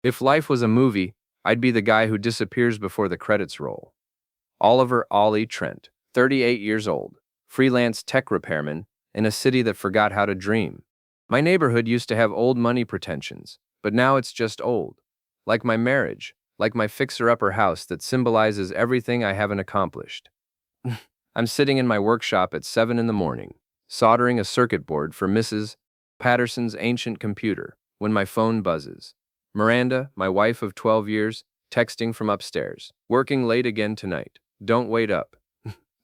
If life was a movie, I'd be the guy who disappears before the credits roll. Oliver Ollie Trent, 38 years old, freelance tech repairman in a city that forgot how to dream. My neighborhood used to have old money pretensions, but now it's just old. Like my marriage, like my fixer-upper house that symbolizes everything I haven't accomplished. I'm sitting in my workshop at 7 in the morning, soldering a circuit board for Mrs. Patterson's ancient computer, when my phone buzzes. Miranda, my wife of 12 years, texting from upstairs. Working late again tonight. Don't wait up.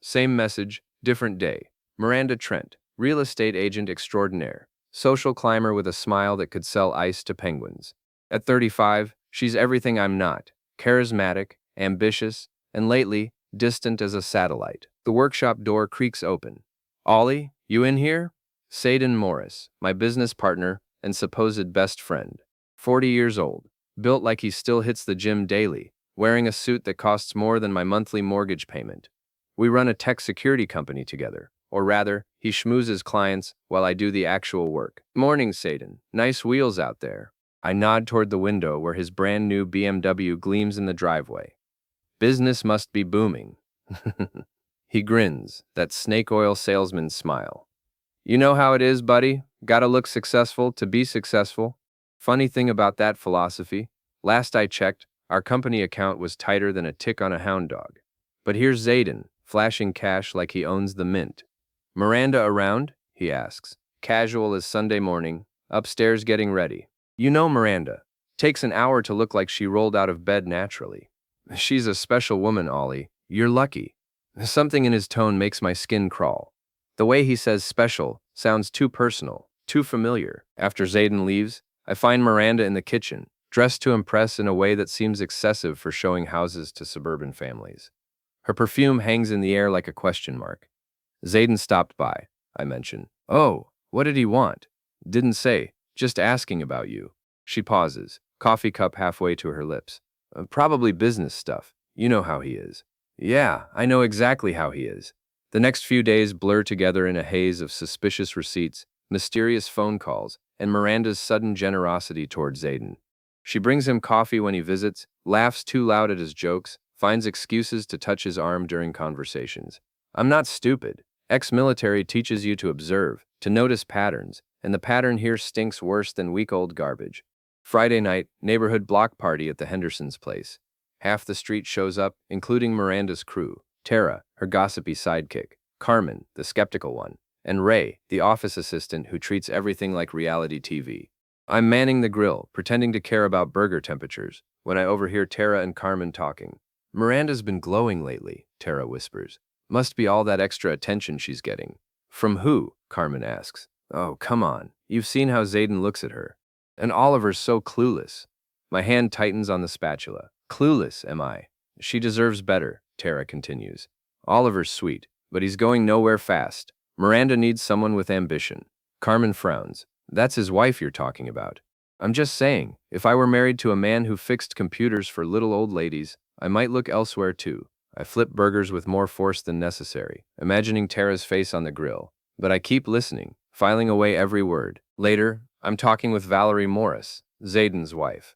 Same message, different day. Miranda Trent, real estate agent extraordinaire. Social climber with a smile that could sell ice to penguins. At 35, she's everything I'm not. Charismatic, ambitious, and lately, distant as a satellite. The workshop door creaks open. Ollie, you in here? Xaden Morris, my business partner and supposed best friend. 40 years old, built like he still hits the gym daily, wearing a suit that costs more than my monthly mortgage payment. We run a tech security company together, or rather, he schmoozes clients while I do the actual work. Morning, Xaden. Nice wheels out there. I nod toward the window where his brand new BMW gleams in the driveway. Business must be booming. He grins, that snake oil salesman smile. You know how it is, buddy. Gotta look successful to be successful. Funny thing about that philosophy, last I checked, our company account was tighter than a tick on a hound dog. But here's Xaden, flashing cash like he owns the mint. Miranda around? He asks, casual as Sunday morning, upstairs getting ready. You know Miranda. Takes an hour to look like she rolled out of bed naturally. She's a special woman, Ollie. You're lucky. Something in his tone makes my skin crawl. The way he says special sounds too personal, too familiar. After Xaden leaves, I find Miranda in the kitchen, dressed to impress in a way that seems excessive for showing houses to suburban families. Her perfume hangs in the air like a question mark. Xaden stopped by, I mention. Oh, what did he want? Didn't say, just asking about you. She pauses, coffee cup halfway to her lips. Probably business stuff. You know how he is. Yeah, I know exactly how he is. The next few days blur together in a haze of suspicious receipts, mysterious phone calls, and Miranda's sudden generosity toward Xaden. She brings him coffee when he visits, laughs too loud at his jokes, finds excuses to touch his arm during conversations. I'm not stupid. Ex-military teaches you to observe, to notice patterns, and the pattern here stinks worse than week-old garbage. Friday night, neighborhood block party at the Hendersons' place. Half the street shows up, including Miranda's crew, Tara, her gossipy sidekick, Carmen, the skeptical one, and Ray, the office assistant who treats everything like reality TV. I'm manning the grill, pretending to care about burger temperatures, when I overhear Tara and Carmen talking. Miranda's been glowing lately, Tara whispers. Must be all that extra attention she's getting. From who? Carmen asks. Oh, come on. You've seen how Xaden looks at her. And Oliver's so clueless. My hand tightens on the spatula. Clueless, am I? She deserves better, Tara continues. Oliver's sweet, but he's going nowhere fast. Miranda needs someone with ambition. Carmen frowns. That's his wife you're talking about. I'm just saying, if I were married to a man who fixed computers for little old ladies, I might look elsewhere too. I flip burgers with more force than necessary, imagining Tara's face on the grill. But I keep listening, filing away every word. Later, I'm talking with Valerie Morris, Xaden's wife.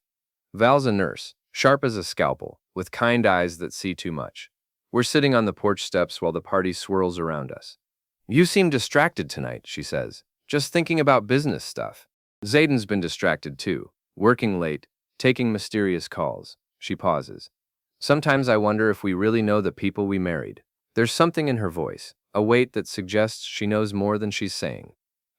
Val's a nurse, sharp as a scalpel, with kind eyes that see too much. We're sitting on the porch steps while the party swirls around us. You seem distracted tonight, she says. Just thinking about business stuff. Xaden's been distracted too, working late, taking mysterious calls. She pauses. Sometimes I wonder if we really know the people we married. There's something in her voice, a weight that suggests she knows more than she's saying.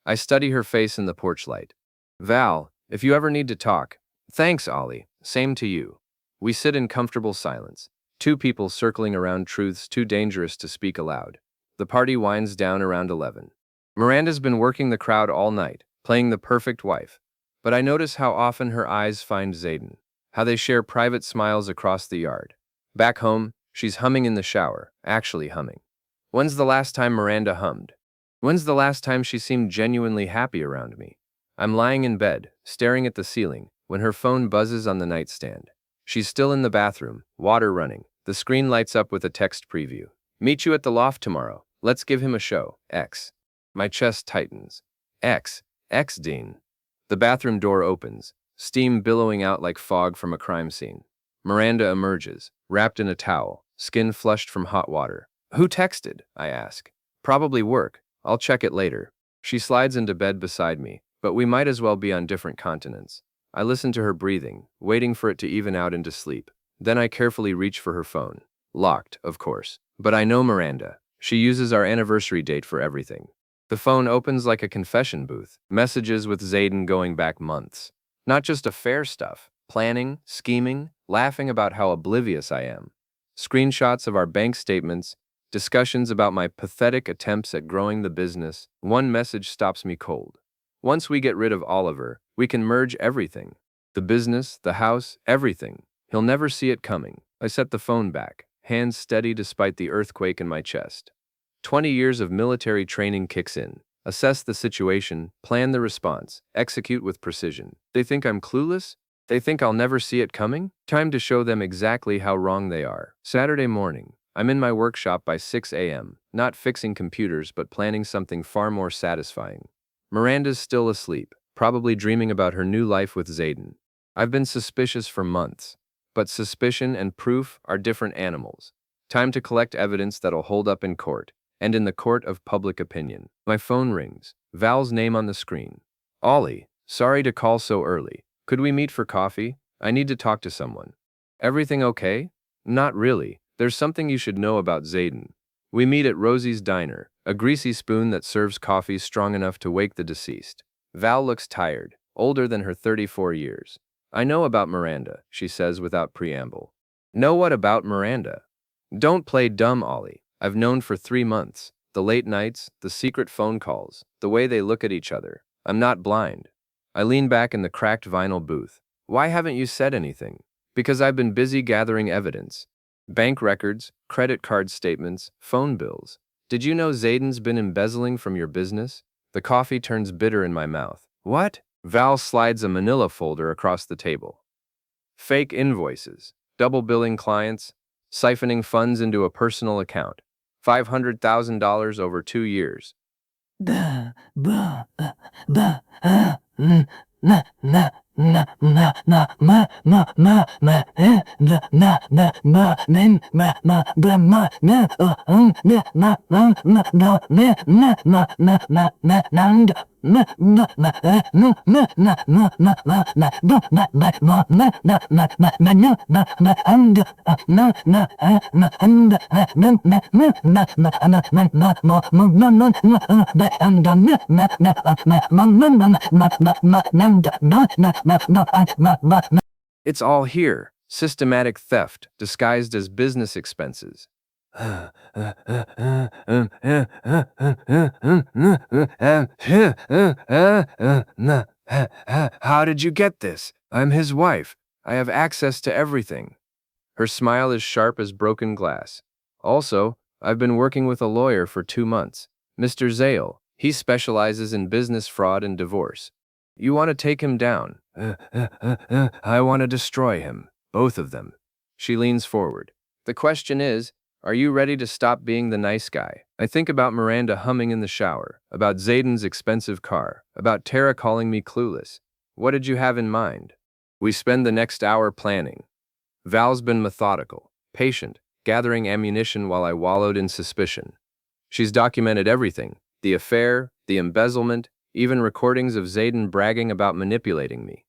I study her face in the porch light. Val, if you ever need to talk. Thanks, Ollie. Same to you. We sit in comfortable silence, two people circling around truths too dangerous to speak aloud. The party winds down around 11. Miranda's been working the crowd all night, playing the perfect wife. But I notice how often her eyes find Xaden, how they share private smiles across the yard. Back home, she's humming in the shower, actually humming. When's the last time Miranda hummed? When's the last time she seemed genuinely happy around me? I'm lying in bed, staring at the ceiling, when her phone buzzes on the nightstand. She's still in the bathroom, water running. The screen lights up with a text preview. Meet you at the loft tomorrow. Let's give him a show. X. My chest tightens. Xden. The bathroom door opens. steam billowing out like fog from a crime scene. Miranda emerges, wrapped in a towel, skin flushed from hot water. Who texted? I ask. Probably work. I'll check it later. She slides into bed beside me, but we might as well be on different continents. I listen to her breathing, waiting for it to even out into sleep. Then I carefully reach for her phone. Locked, of course. But I know Miranda. She uses our anniversary date for everything. The phone opens like a confession booth, messages with Xaden going back months. Not just affair stuff, planning, scheming, laughing about how oblivious I am. Screenshots of our bank statements, discussions about my pathetic attempts at growing the business. One message stops me cold. Once we get rid of Oliver, we can merge everything. The business, the house, everything. He'll never see it coming. I set the phone back, hands steady despite the earthquake in my chest. 20 years of military training kicks in. Assess the situation, plan the response, execute with precision. They think I'm clueless? They think I'll never see it coming? Time to show them exactly how wrong they are. Saturday morning. I'm in my workshop by 6 a.m., not fixing computers but planning something far more satisfying. Miranda's still asleep, probably dreaming about her new life with Xaden. I've been suspicious for months, but suspicion and proof are different animals. Time to collect evidence that'll hold up in court, and in the court of public opinion. My phone rings, Val's name on the screen. Ollie, sorry to call so early. Could we meet for coffee? I need to talk to someone. Everything okay? Not really. There's something you should know about Xaden. We meet at Rosie's Diner, a greasy spoon that serves coffee strong enough to wake the deceased. Val looks tired, older than her 34 years. I know about Miranda, she says without preamble. Know what about Miranda? Don't play dumb, Ollie. I've known for 3 months. The late nights, the secret phone calls, the way they look at each other. I'm not blind. I lean back in the cracked vinyl booth. Why haven't you said anything? Because I've been busy gathering evidence. Bank records, credit card statements, phone bills. Did you know Xaden's been embezzling from your business? The coffee turns bitter in my mouth. What? Val slides a manila folder across the table. Fake invoices, double billing clients, siphoning funds into a personal account. $500,000 over 2 years. It's all here. Systematic theft, disguised as business expenses. How did you get this? I'm his wife. I have access to everything. Her smile is sharp as broken glass. Also, I've been working with a lawyer for 2 months. Mr. Zale. He specializes in business fraud and divorce. You want to take him down? I want to destroy him. Both of them. She leans forward. The question is, are you ready to stop being the nice guy? I think about Miranda humming in the shower, about Xaden's expensive car, about Tara calling me clueless. What did you have in mind? We spend the next hour planning. Val's been methodical, patient, gathering ammunition while I wallowed in suspicion. She's documented everything, the affair, the embezzlement, even recordings of Xaden bragging about manipulating me.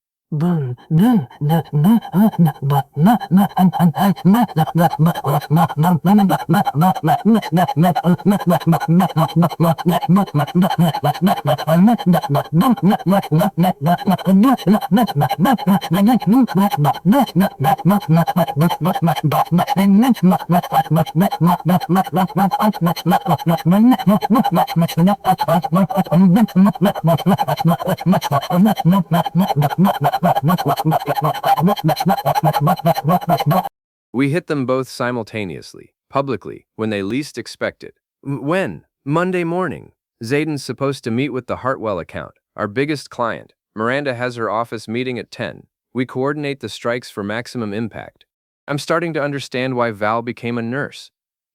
We hit them both simultaneously, publicly, when they least expect it. When? Monday morning. Xaden's supposed to meet with the Hartwell account, our biggest client. Miranda has her office meeting at 10. We coordinate the strikes for maximum impact. I'm starting to understand why Val became a nurse.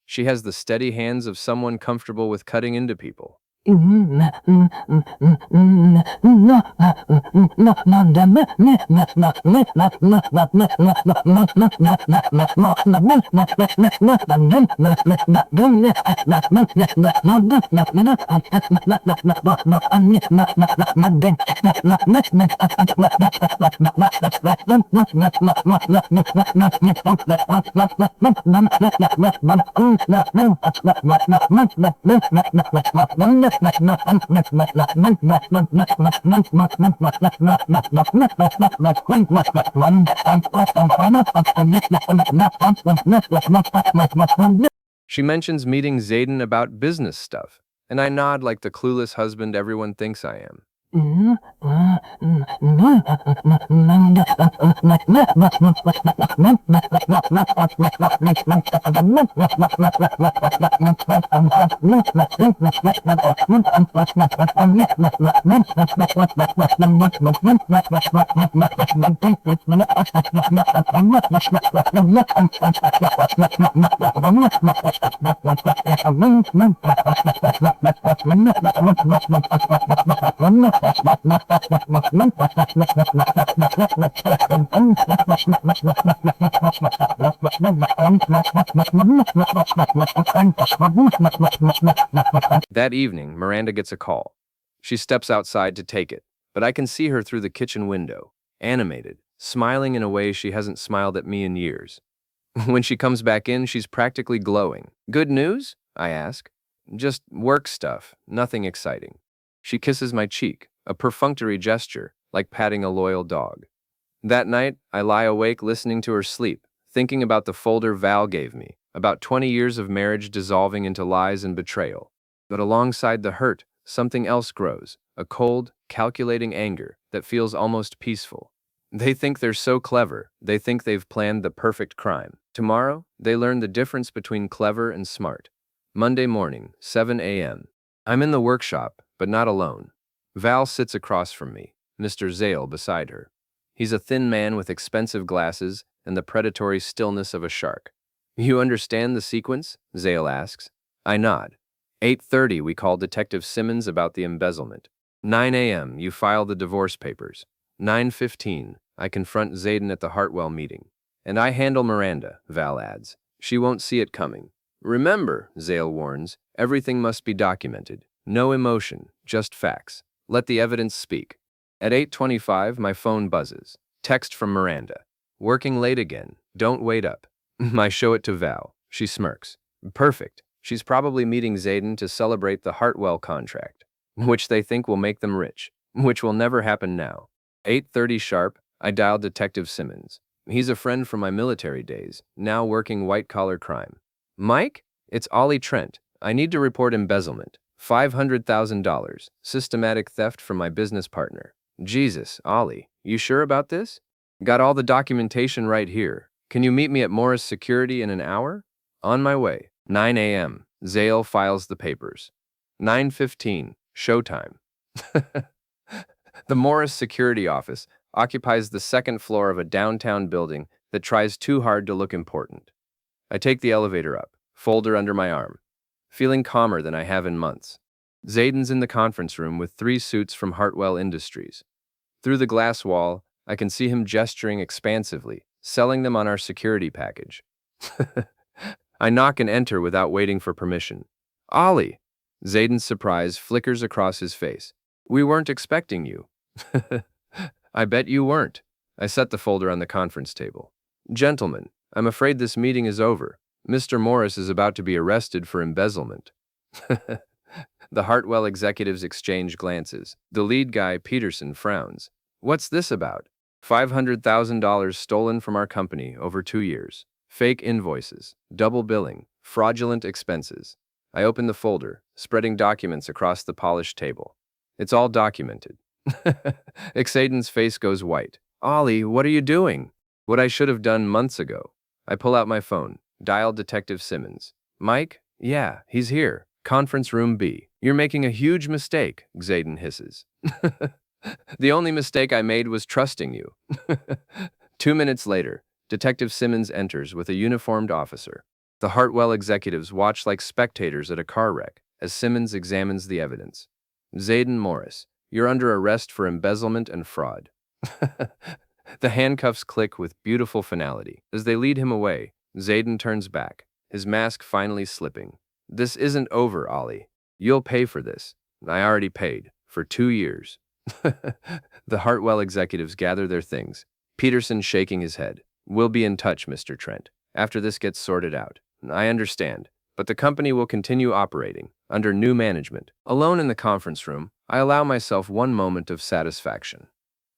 She has the steady hands of someone comfortable with cutting into people. She mentions meeting Xaden about business stuff, and I nod like the clueless husband everyone thinks I am. That evening, Miranda gets a call. She steps outside to take it, but I can see her through the kitchen window, animated, smiling in a way she hasn't smiled at me in years. When she comes back in, she's practically glowing. Good news? I ask. Just work stuff, nothing exciting. She kisses my cheek, a perfunctory gesture, like patting a loyal dog. That night, I lie awake listening to her sleep, thinking about the folder Val gave me, about 20 years of marriage dissolving into lies and betrayal. But alongside the hurt, something else grows, a cold, calculating anger that feels almost peaceful. They think they're so clever, they think they've planned the perfect crime. Tomorrow, they learn the difference between clever and smart. Monday morning, 7 a.m. I'm in the workshop, but not alone. Val sits across from me, Mr. Zale beside her. He's a thin man with expensive glasses and the predatory stillness of a shark. You understand the sequence? Zale asks. I nod. 8:30 we call Detective Simmons about the embezzlement. 9 a.m. you file the divorce papers. 9:15 I confront Xaden at the Hartwell meeting. And I handle Miranda, Val adds. She won't see it coming. Remember, Zale warns, everything must be documented. No emotion, just facts. Let the evidence speak. At 8:25 my phone buzzes. Text from Miranda. Working late again. Don't wait up. I show it to Val. She smirks. Perfect. She's probably meeting Xaden to celebrate the Hartwell contract, which they think will make them rich, which will never happen now. 8:30 sharp, I dial Detective Simmons. He's a friend from my military days, now working white-collar crime. Mike? It's Ollie Trent. I need to report embezzlement. $500,000. Systematic theft from my business partner. Jesus, Ollie, you sure about this? Got all the documentation right here. Can you meet me at Morris Security in an hour? On my way. 9 a.m. Zale files the papers. 9:15. Showtime. The Morris Security Office occupies the second floor of a downtown building that tries too hard to look important. I take the elevator up, folder under my arm, feeling calmer than I have in months. Xaden's in the conference room with 3 suits from Hartwell Industries. Through the glass wall, I can see him gesturing expansively, selling them on our security package. I knock and enter without waiting for permission. Ollie! Xaden's surprise flickers across his face. We weren't expecting you. I bet you weren't. I set the folder on the conference table. Gentlemen, I'm afraid this meeting is over. Mr. Morris is about to be arrested for embezzlement. The Hartwell executives exchange glances. The lead guy, Peterson, frowns. What's this about? $500,000 stolen from our company over 2 years. Fake invoices, double billing, fraudulent expenses. I open the folder, spreading documents across the polished table. It's all documented. Xaden's face goes white. Ollie, what are you doing? What I should have done months ago. I pull out my phone, dial Detective Simmons. Mike? Yeah, he's here. Conference room B. You're making a huge mistake, Xaden hisses. The only mistake I made was trusting you. 2 minutes later, Detective Simmons enters with a uniformed officer. The Hartwell executives watch like spectators at a car wreck. as Simmons examines the evidence. Xaden Morris, you're under arrest for embezzlement and fraud. The handcuffs click with beautiful finality. As they lead him away, Xaden turns back, his mask finally slipping. This isn't over, Ollie. You'll pay for this. I already paid. For 2 years. The Hartwell executives gather their things. Peterson shaking his head. We'll be in touch, Mr. Trent, after this gets sorted out. I understand, but the company will continue operating under new management. Alone in the conference room, I allow myself one moment of satisfaction.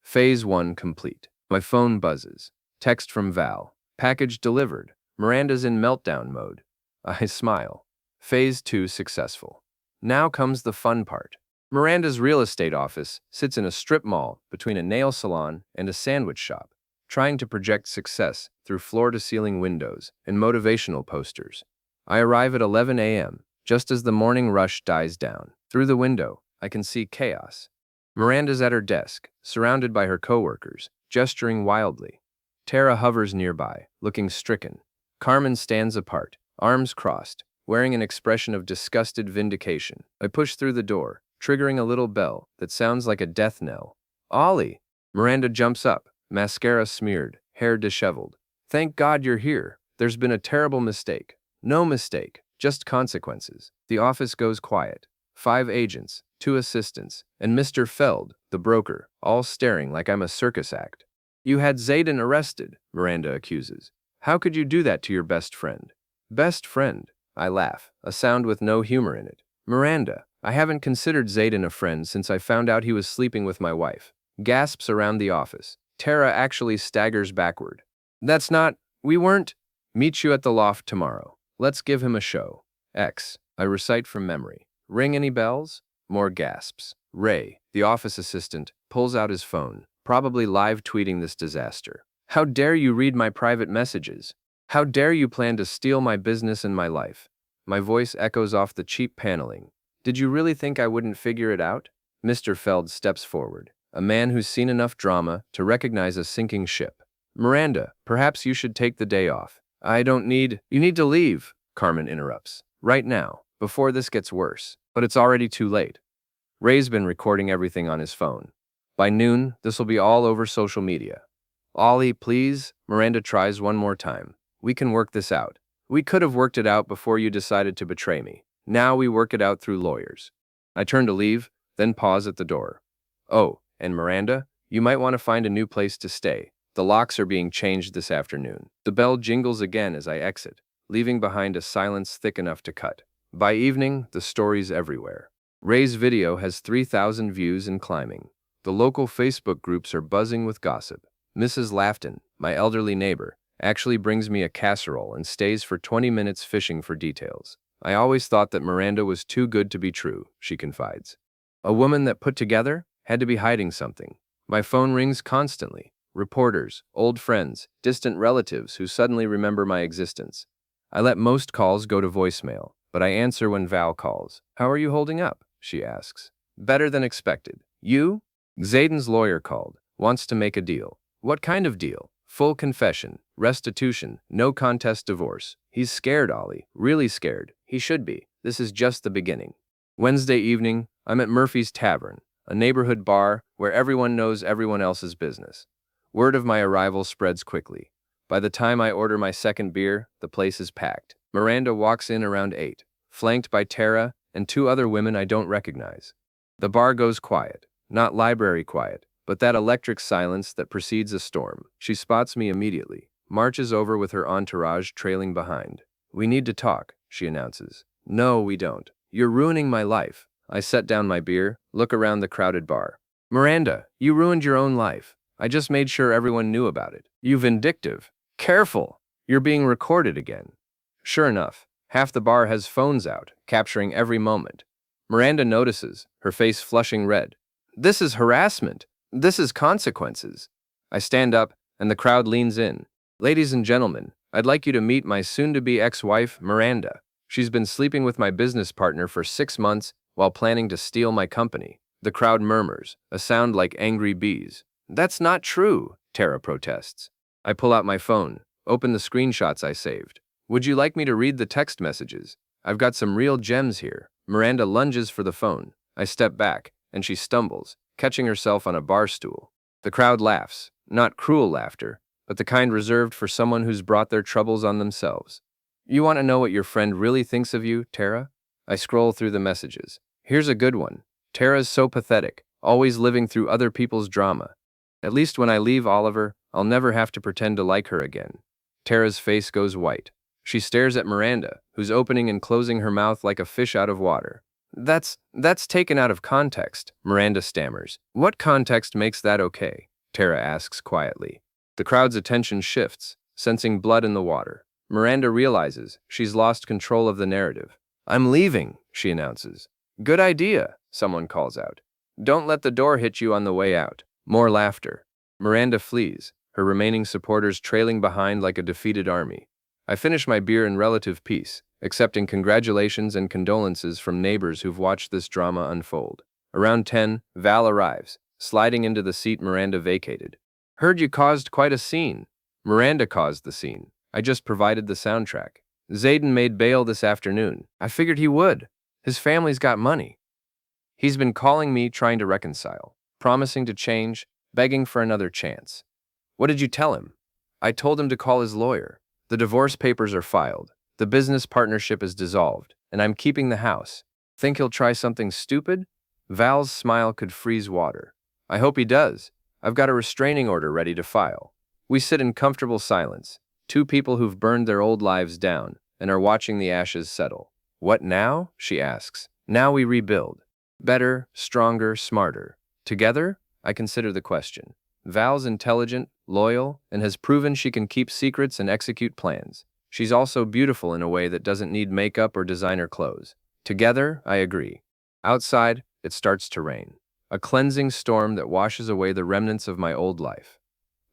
Phase 1 complete. My phone buzzes. Text from Val. Package delivered. Miranda's in meltdown mode. I smile. Phase 2 successful. Now comes the fun part. Miranda's real estate office sits in a strip mall between a nail salon and a sandwich shop, trying to project success through floor-to-ceiling windows and motivational posters. I arrive at 11 a.m., just as the morning rush dies down. Through the window, I can see chaos. Miranda's at her desk, surrounded by her coworkers, gesturing wildly. Tara hovers nearby, looking stricken. Carmen stands apart, arms crossed, wearing an expression of disgusted vindication. I push through the door, triggering a little bell that sounds like a death knell. Ollie! Miranda jumps up, mascara smeared, hair disheveled. Thank God you're here. There's been a terrible mistake. No mistake, just consequences. The office goes quiet. 5 agents, 2 assistants, and Mr. Feld, the broker, all staring like I'm a circus act. You had Xaden arrested, Miranda accuses. How could you do that to your best friend? Best friend? I laugh, a sound with no humor in it. Miranda, I haven't considered Xaden a friend since I found out he was sleeping with my wife. Gasps around the office. Tara actually staggers backward. That's not, we weren't. Meet you at the loft tomorrow. Let's give him a show. X. I recite from memory. Ring any bells? More gasps. Ray, the office assistant, pulls out his phone, probably live tweeting this disaster. How dare you read my private messages? How dare you plan to steal my business and my life? My voice echoes off the cheap paneling. Did you really think I wouldn't figure it out? Mr. Feld steps forward, a man who's seen enough drama to recognize a sinking ship. Miranda, perhaps you should take the day off. You need to leave, Carmen interrupts. Right now, before this gets worse. But it's already too late. Ray's been recording everything on his phone. By noon, this will be all over social media. Ollie, please, Miranda tries one more time. We can work this out. We could have worked it out before you decided to betray me. Now we work it out through lawyers. I turn to leave, then pause at the door. Oh, and Miranda, you might want to find a new place to stay. The locks are being changed this afternoon. The bell jingles again as I exit, leaving behind a silence thick enough to cut. By evening, the story's everywhere. Ray's video has 3,000 views and climbing. The local Facebook groups are buzzing with gossip. Mrs. Lafton, my elderly neighbor, actually brings me a casserole and stays for 20 minutes fishing for details. I always thought that Miranda was too good to be true, she confides. A woman that put together had to be hiding something. My phone rings constantly. Reporters, old friends, distant relatives who suddenly remember my existence. I let most calls go to voicemail, but I answer when Val calls. How are you holding up? She asks. Better than expected. You? Xaden's lawyer called. Wants to make a deal. What kind of deal? Full confession, restitution, no contest divorce. He's scared, Ollie. Really scared. He should be. This is just the beginning. Wednesday evening, I'm at Murphy's Tavern, a neighborhood bar where everyone knows everyone else's business. Word of my arrival spreads quickly. By the time I order my second beer, the place is packed. Miranda walks in around 8, flanked by Tara and 2 other women I don't recognize. The bar goes quiet. Not library quiet, but that electric silence that precedes a storm. She spots me immediately, marches over with her entourage trailing behind. We need to talk, she announces. No, we don't. You're ruining my life. I set down my beer, look around the crowded bar. Miranda, you ruined your own life. I just made sure everyone knew about it. You vindictive. Careful! You're being recorded again. Sure enough, half the bar has phones out, capturing every moment. Miranda notices, her face flushing red. This is harassment. This is consequences. I stand up, and the crowd leans in. Ladies and gentlemen, I'd like you to meet my soon-to-be ex-wife, Miranda. She's been sleeping with my business partner for 6 months while planning to steal my company. The crowd murmurs, a sound like angry bees. That's not true, Tara protests. I pull out my phone, open the screenshots I saved. Would you like me to read the text messages? I've got some real gems here. Miranda lunges for the phone. I step back, and she stumbles, catching herself on a bar stool. The crowd laughs, not cruel laughter, but the kind reserved for someone who's brought their troubles on themselves. You want to know what your friend really thinks of you, Tara? I scroll through the messages. Here's a good one. Tara's so pathetic, always living through other people's drama. At least when I leave Oliver, I'll never have to pretend to like her again. Tara's face goes white. She stares at Miranda, who's opening and closing her mouth like a fish out of water. That's taken out of context, Miranda stammers. What context makes that okay? Tara asks quietly. The crowd's attention shifts, sensing blood in the water. Miranda realizes she's lost control of the narrative. I'm leaving, she announces. Good idea, someone calls out. Don't let the door hit you on the way out. More laughter. Miranda flees, her remaining supporters trailing behind like a defeated army. I finish my beer in relative peace, accepting congratulations and condolences from neighbors who've watched this drama unfold. Around 10, Val arrives, sliding into the seat Miranda vacated. Heard you caused quite a scene. Miranda caused the scene. I just provided the soundtrack. Xaden made bail this afternoon. I figured he would. His family's got money. He's been calling me, trying to reconcile, promising to change, begging for another chance. What did you tell him? I told him to call his lawyer. The divorce papers are filed. The business partnership is dissolved, and I'm keeping the house. Think he'll try something stupid? Val's smile could freeze water. I hope he does. I've got a restraining order ready to file. We sit in comfortable silence, two people who've burned their old lives down and are watching the ashes settle. What now? She asks. Now we rebuild. Better, stronger, smarter. Together? I consider the question. Val's intelligent, loyal, and has proven she can keep secrets and execute plans. She's also beautiful in a way that doesn't need makeup or designer clothes. Together, I agree. Outside, it starts to rain. A cleansing storm that washes away the remnants of my old life.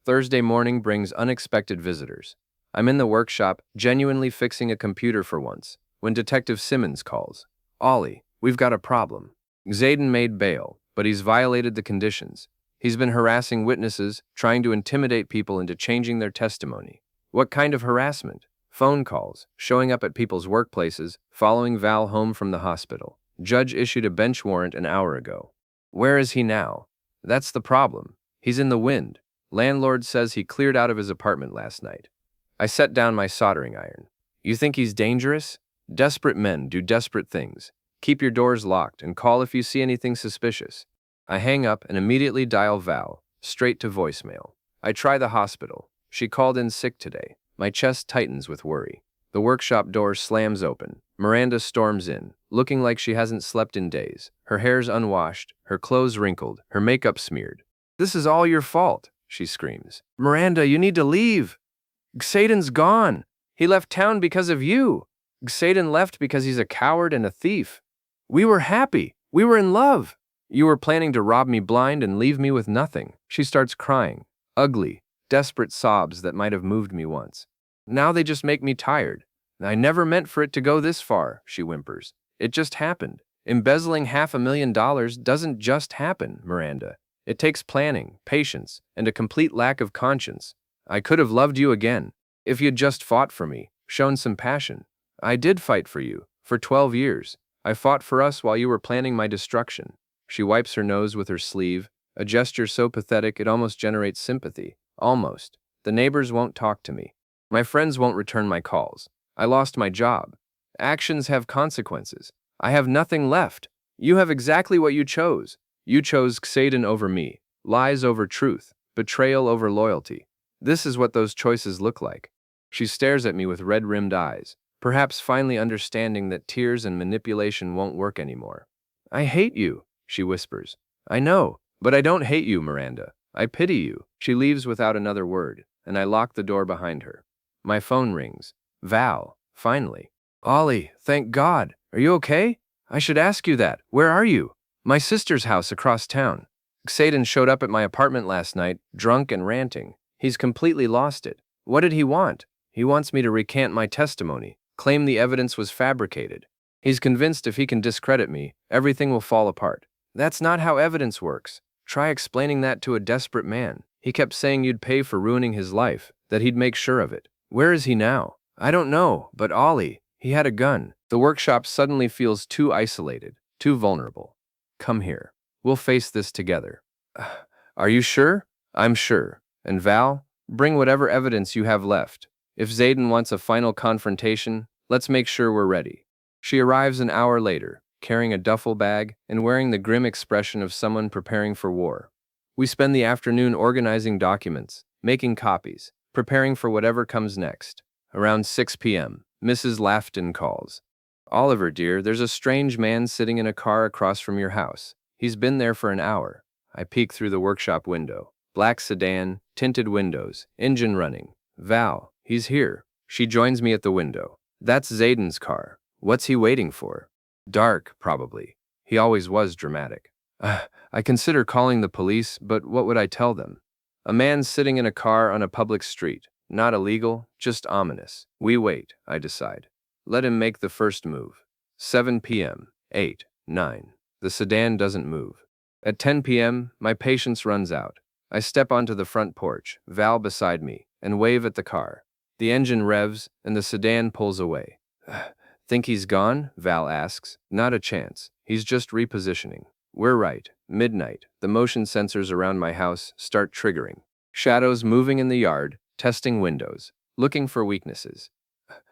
Thursday morning brings unexpected visitors. I'm in the workshop, genuinely fixing a computer for once, when Detective Simmons calls. Ollie, we've got a problem. Xaden made bail, but he's violated the conditions. He's been harassing witnesses, trying to intimidate people into changing their testimony. What kind of harassment? Phone calls, showing up at people's workplaces, following Val home from the hospital. Judge issued a bench warrant an hour ago. Where is he now? That's the problem. He's in the wind. Landlord says he cleared out of his apartment last night. I set down my soldering iron. You think he's dangerous? Desperate men do desperate things. Keep your doors locked and call if you see anything suspicious. I hang up and immediately dial Val, straight to voicemail. I try the hospital. She called in sick today. My chest tightens with worry. The workshop door slams open. Miranda storms in, looking like she hasn't slept in days. Her hair's unwashed, her clothes wrinkled, her makeup smeared. This is all your fault, she screams. Miranda, you need to leave. Xaden's gone. He left town because of you. Xaden left because he's a coward and a thief. We were happy. We were in love. You were planning to rob me blind and leave me with nothing. She starts crying. Ugly, desperate sobs that might have moved me once. Now they just make me tired. I never meant for it to go this far, she whimpers. It just happened. Embezzling $500,000 doesn't just happen, Miranda. It takes planning, patience, and a complete lack of conscience. I could have loved you again, if you'd just fought for me, shown some passion. I did fight for you, for 12 years. I fought for us while you were planning my destruction. She wipes her nose with her sleeve, a gesture so pathetic it almost generates sympathy. Almost. The neighbors won't talk to me. My friends won't return my calls. I lost my job. Actions have consequences. I have nothing left. You have exactly what you chose. You chose Xaden over me, lies over truth, betrayal over loyalty. This is what those choices look like. She stares at me with red-rimmed eyes, perhaps finally understanding that tears and manipulation won't work anymore. I hate you, she whispers. I know, but I don't hate you, Miranda. I pity you. She leaves without another word, and I lock the door behind her. My phone rings. Val, finally. Ollie, thank God. Are you okay? I should ask you that. Where are you? My sister's house across town. Xaden showed up at my apartment last night, drunk and ranting. He's completely lost it. What did he want? He wants me to recant my testimony, claim the evidence was fabricated. He's convinced if he can discredit me, everything will fall apart. That's not how evidence works. Try explaining that to a desperate man. He kept saying you'd pay for ruining his life, that he'd make sure of it. Where is he now? I don't know, but Ollie, he had a gun. The workshop suddenly feels too isolated, too vulnerable. Come here. We'll face this together. Are you sure? I'm sure. And Val, bring whatever evidence you have left. If Xaden wants a final confrontation, let's make sure we're ready. She arrives an hour later, carrying a duffel bag and wearing the grim expression of someone preparing for war. We spend the afternoon organizing documents, making copies, preparing for whatever comes next. Around 6 p.m., Mrs. Lafton calls. Oliver, dear, there's a strange man sitting in a car across from your house. He's been there for an hour. I peek through the workshop window. Black sedan, tinted windows, engine running. Val, he's here. She joins me at the window. That's Xaden's car. What's he waiting for? Dark, probably. He always was dramatic. I consider calling the police, but what would I tell them? A man sitting in a car on a public street. Not illegal, just ominous. We wait, I decide. Let him make the first move. 7 p.m., 8, 9. The sedan doesn't move. At 10 p.m., my patience runs out. I step onto the front porch, Val beside me, and wave at the car. The engine revs, and the sedan pulls away. Think he's gone? Val asks. Not a chance. He's just repositioning. We're right. Midnight. The motion sensors around my house start triggering. Shadows moving in the yard, testing windows, looking for weaknesses.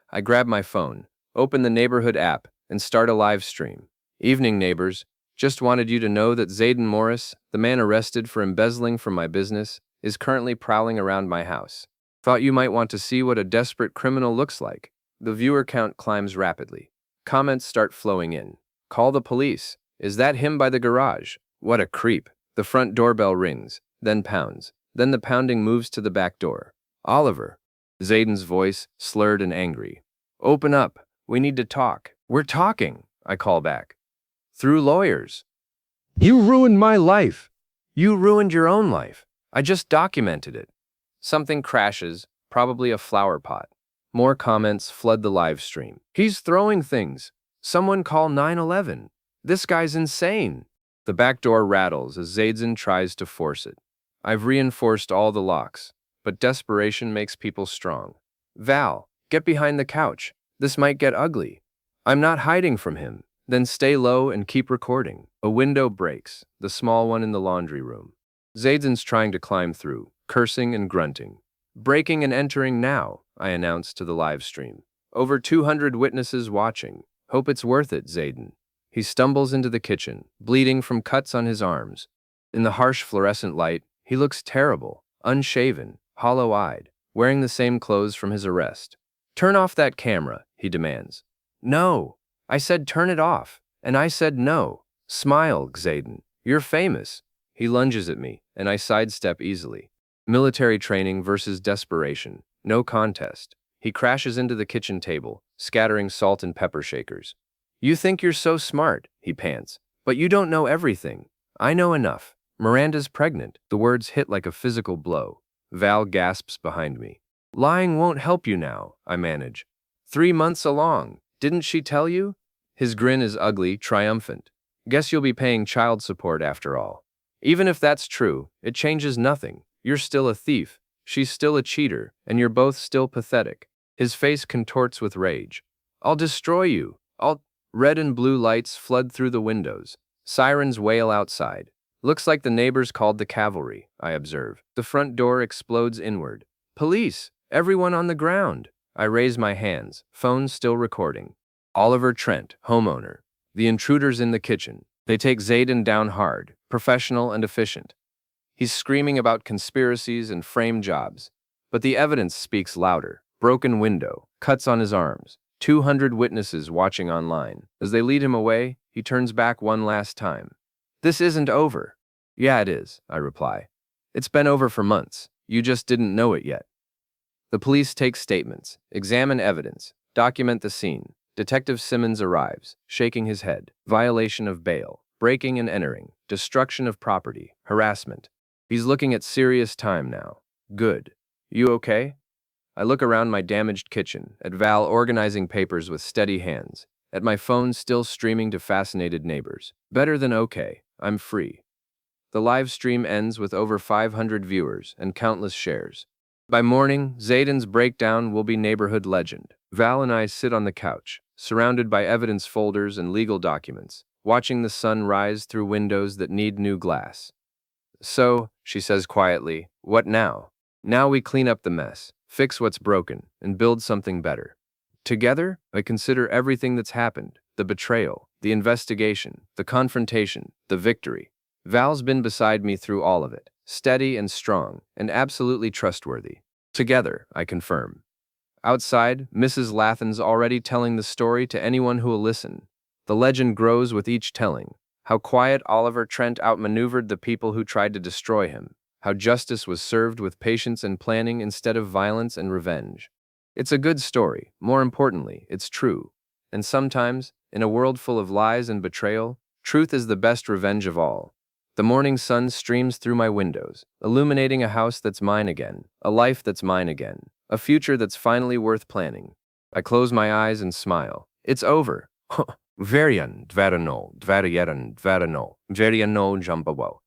I grab my phone, open the neighborhood app, and start a live stream. Evening, neighbors. Just wanted you to know that Xaden Morris, the man arrested for embezzling from my business, is currently prowling around my house. Thought you might want to see what a desperate criminal looks like. The viewer count climbs rapidly. Comments start flowing in. Call the police. Is that him by the garage? What a creep. The front doorbell rings, then pounds. Then the pounding moves to the back door. Oliver. Xaden's voice, slurred and angry. Open up. We need to talk. We're talking, I call back. Through lawyers. You ruined my life. You ruined your own life. I just documented it. Something crashes, probably a flower pot. More comments flood the live stream. He's throwing things. Someone call 911. This guy's insane. The back door rattles as Xaden tries to force it. I've reinforced all the locks, but desperation makes people strong. Val, get behind the couch. This might get ugly. I'm not hiding from him. Then stay low and keep recording. A window breaks, the small one in the laundry room. Xaden's trying to climb through, cursing and grunting. Breaking and entering now, I announce to the live stream. Over 200 witnesses watching. Hope it's worth it, Xaden. He stumbles into the kitchen, bleeding from cuts on his arms. In the harsh fluorescent light, he looks terrible, unshaven, hollow-eyed, wearing the same clothes from his arrest. Turn off that camera, he demands. No. I said turn it off, and I said no. Smile, Xaden. You're famous. He lunges at me, and I sidestep easily. Military training versus desperation. No contest. He crashes into the kitchen table, scattering salt and pepper shakers. You think you're so smart, he pants, but you don't know everything. I know enough. Miranda's pregnant. The words hit like a physical blow. Val gasps behind me. Lying won't help you now, I manage. 3 months along. Didn't she tell you? His grin is ugly, triumphant. Guess you'll be paying child support after all. Even if that's true, it changes nothing. You're still a thief, she's still a cheater, and you're both still pathetic. His face contorts with rage. I'll destroy you. Red and blue lights flood through the windows. Sirens wail outside. Looks like the neighbors called the cavalry, I observe. The front door explodes inward. Police! Everyone on the ground! I raise my hands, phone still recording. Oliver Trent, homeowner. The intruders in the kitchen. They take Xaden down hard, professional and efficient. He's screaming about conspiracies and frame jobs. But the evidence speaks louder. Broken window, cuts on his arms. 200 witnesses watching online. As they lead him away, he turns back one last time. This isn't over. Yeah, it is, I reply. It's been over for months. You just didn't know it yet. The police take statements, examine evidence, document the scene. Detective Simmons arrives, shaking his head. Violation of bail, breaking and entering, destruction of property, harassment. He's looking at serious time now. Good. You okay? I look around my damaged kitchen, at Val organizing papers with steady hands, at my phone still streaming to fascinated neighbors. Better than okay, I'm free. The live stream ends with over 500 viewers and countless shares. By morning, Xaden's breakdown will be neighborhood legend. Val and I sit on the couch, surrounded by evidence folders and legal documents, watching the sun rise through windows that need new glass. So, she says quietly, what now? Now we clean up the mess, fix what's broken, and build something better. Together, I consider everything that's happened, the betrayal, the investigation, the confrontation, the victory. Val's been beside me through all of it, steady and strong, and absolutely trustworthy. Together, I confirm. Outside, Mrs. Lathan's already telling the story to anyone who will listen. The legend grows with each telling. How quiet Oliver Trent outmaneuvered the people who tried to destroy him. How justice was served with patience and planning instead of violence and revenge. It's a good story. More importantly, it's true. And sometimes, in a world full of lies and betrayal, truth is the best revenge of all. The morning sun streams through my windows, illuminating a house that's mine again, a life that's mine again, a future that's finally worth planning. I close my eyes and smile. It's over. Verian, dvarano, dvariaran, dvarano, veriano, jumbawo.